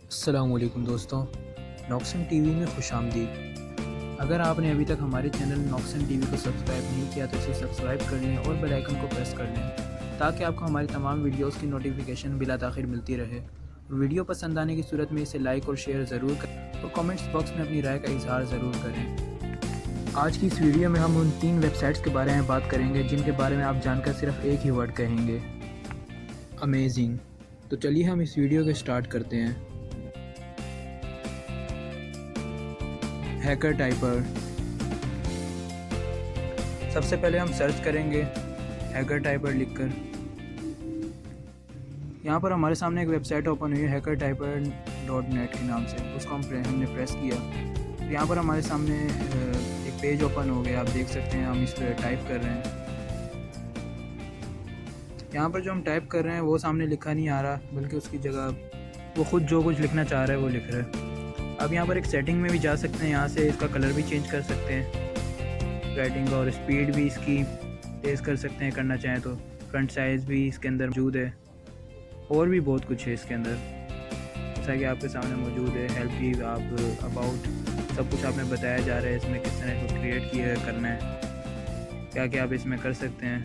अस्सलामुअलैकुम दोस्तों, नॉक्सन टीवी में खुशामदीद। अगर आपने अभी तक हमारे चैनल नॉक्सन टीवी को सब्सक्राइब नहीं किया तो इसे सब्सक्राइब कर लें और बेल आइकन को प्रेस कर लें ताकि आपको हमारी तमाम वीडियोस की नोटिफिकेशन बिला ताख़िर मिलती रहे। और वीडियो पसंद आने की सूरत में इसे लाइक और शेयर ज़रूर करें और कमेंट्स बॉक्स में अपनी राय का इजहार ज़रूर करें। आज की इस वीडियो में हम उन 3 वेबसाइट्स के बारे में बात करेंगे जिनके बारे में आप जानकर सिर्फ एक ही वर्ड कहेंगे, अमेजिंग। तो चलिए हम इस वीडियो को स्टार्ट करते हैं। हैकर टाइपर। सबसे पहले हम सर्च करेंगे हैकर टाइपर लिखकर। यहाँ पर हमारे सामने एक वेबसाइट ओपन हुई है hackertyper.net के नाम से। उसको हमने प्रेस किया तो यहाँ पर हमारे सामने एक पेज ओपन हो गया। आप देख सकते हैं हम इस पर टाइप कर रहे हैं। यहाँ पर जो हम टाइप कर रहे हैं वो सामने लिखा नहीं आ रहा, बल्कि उसकी जगह वो ख़ुद जो कुछ लिखना चाह रहा है वो लिख रहा है। अब यहाँ पर एक सेटिंग में भी जा सकते हैं, यहाँ से इसका कलर भी चेंज कर सकते हैं, राइटिंग और स्पीड भी इसकी तेज़ कर सकते हैं करना चाहें तो। फ्रंट साइज़ भी इसके अंदर मौजूद है और भी बहुत कुछ है इसके अंदर, जैसा कि आपके सामने मौजूद है। हेल्प की आप अबाउट सब कुछ आपने बताया जा रहा है इसमें, किस तरह को क्रिएट किया करना है, क्या क्या आप इसमें कर सकते हैं।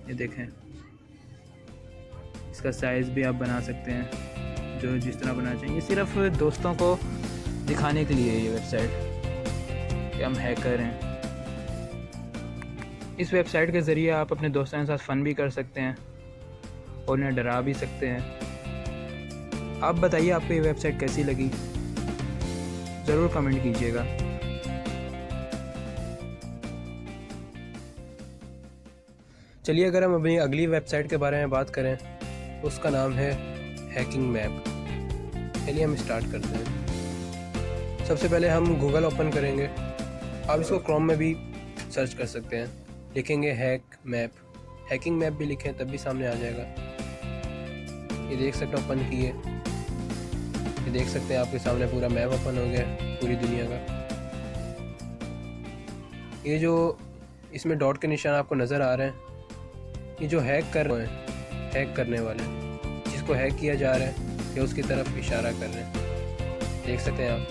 ये देखें, इसका साइज़ भी आप बना सकते हैं जो जिस तरह बनाना चाहिए। सिर्फ दोस्तों को दिखाने के लिए ये वेबसाइट कि हम हैकर हैं। इस वेबसाइट के ज़रिए आप अपने दोस्तों के साथ फ़न भी कर सकते हैं और उन्हें डरा भी सकते हैं। आप बताइए आपको ये वेबसाइट कैसी लगी, ज़रूर कमेंट कीजिएगा। चलिए अगर हम अपनी अगली वेबसाइट के बारे में बात करें तो उसका नाम है हैकिंग मैप। चलिए हम स्टार्ट करते हैं। सबसे पहले हम गूगल ओपन करेंगे। आप इसको क्रोम में भी सर्च कर सकते हैं, लिखेंगे हैक मैप, हैकिंग मैप भी लिखें तब भी सामने आ जाएगा। ये देख सकते हैं ओपन किए, ये देख सकते हैं आपके सामने पूरा मैप ओपन हो गया पूरी दुनिया का। ये जो इसमें डॉट के निशान आपको नज़र आ रहे हैं, ये जो हैक कर रहे हैं, हैक करने वाले जिसको हैक किया जा रहा है या उसकी तरफ इशारा कर रहे हैं। देख सकते हैं आप,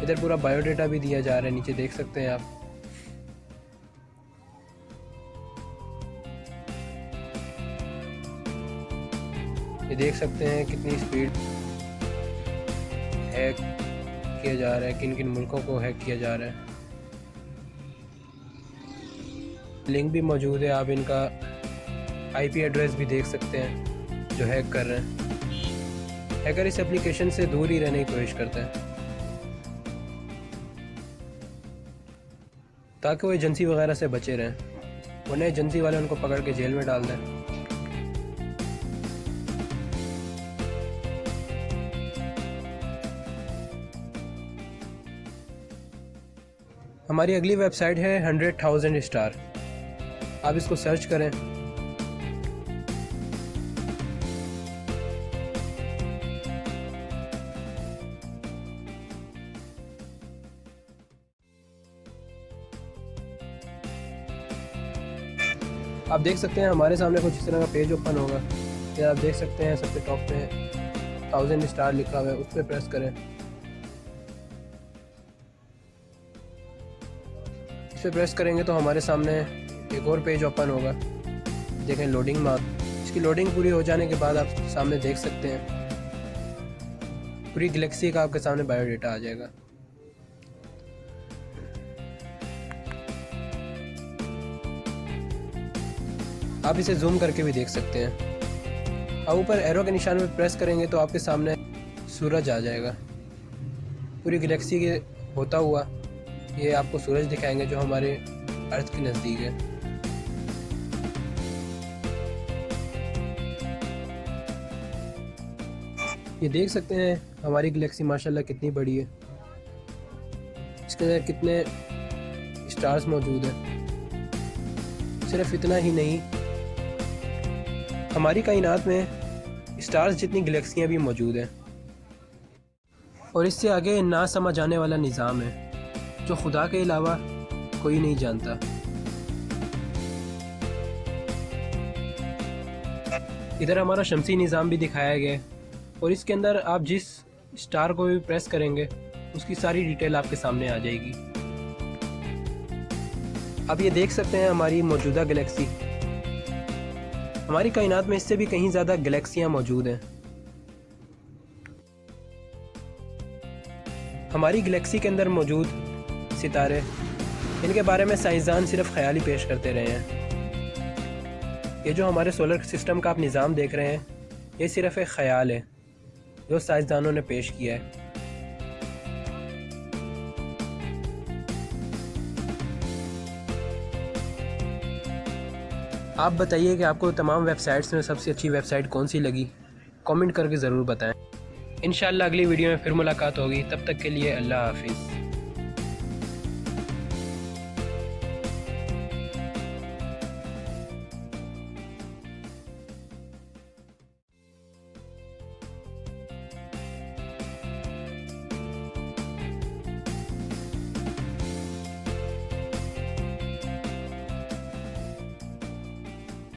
इधर पूरा बायोडाटा भी दिया जा रहा है, नीचे देख सकते हैं आप। ये देख सकते हैं कितनी स्पीड हैक किया जा रहा है, किन किन मुल्कों को हैक किया जा रहा है। लिंक भी मौजूद है, आप इनका IP एड्रेस भी देख सकते हैं जो हैक कर रहे हैं। हैकर इस एप्लीकेशन से दूर ही रहने की कोशिश करते हैं ताकि वो एजेंसी वगैरह से बचे रहें, वरना एजेंसी वाले उनको पकड़ के जेल में डाल दें। हमारी अगली वेबसाइट है 100,000 स्टार। आप इसको सर्च करें। आप देख सकते हैं हमारे सामने कुछ इस तरह का पेज ओपन होगा। ये आप देख सकते हैं सबसे टॉप पे 1000 स्टार लिखा हुआ है, उस पर प्रेस करें। इस पर प्रेस करेंगे तो हमारे सामने एक और पेज ओपन होगा। देखें लोडिंग मार्क, इसकी लोडिंग पूरी हो जाने के बाद आप सामने देख सकते हैं पूरी गैलेक्सी का आपके सामने बायोडाटा आ जाएगा। आप इसे जूम करके भी देख सकते हैं। अब ऊपर एरो के निशान पर प्रेस करेंगे तो आपके सामने सूरज आ जाएगा। पूरी गैलेक्सी के होता हुआ ये आपको सूरज दिखाएंगे जो हमारे अर्थ के नज़दीक है। ये देख सकते हैं हमारी गैलेक्सी माशाल्लाह कितनी बड़ी है, इसके अंदर कितने स्टार्स मौजूद हैं। सिर्फ इतना ही नहीं, हमारी कायनात में स्टार्स जितनी गैलेक्सियाँ भी मौजूद हैं और इससे आगे ना समझ आने वाला निज़ाम है जो खुदा के अलावा कोई नहीं जानता। इधर हमारा शमसी निज़ाम भी दिखाया गया है और इसके अंदर आप जिस स्टार को भी प्रेस करेंगे उसकी सारी डिटेल आपके सामने आ जाएगी। आप ये देख सकते हैं हमारी मौजूदा गैलेक्सी। हमारी कायनात में इससे भी कहीं ज़्यादा गैलेक्सियाँ मौजूद हैं। हमारी गैलेक्सी के अंदर मौजूद सितारे, इनके बारे में साइंसदान सिर्फ ख्याल ही पेश करते रहे हैं। ये जो हमारे सोलर सिस्टम का आप निज़ाम देख रहे हैं, ये सिर्फ एक ख्याल है जो साइंसदानों ने पेश किया है। आप बताइए कि आपको तमाम वेबसाइट्स में सबसे अच्छी वेबसाइट कौन सी लगी, कमेंट करके ज़रूर बताएं। इंशाअल्लाह अगली वीडियो में फिर मुलाकात होगी। तब तक के लिए अल्लाह हाफिज़।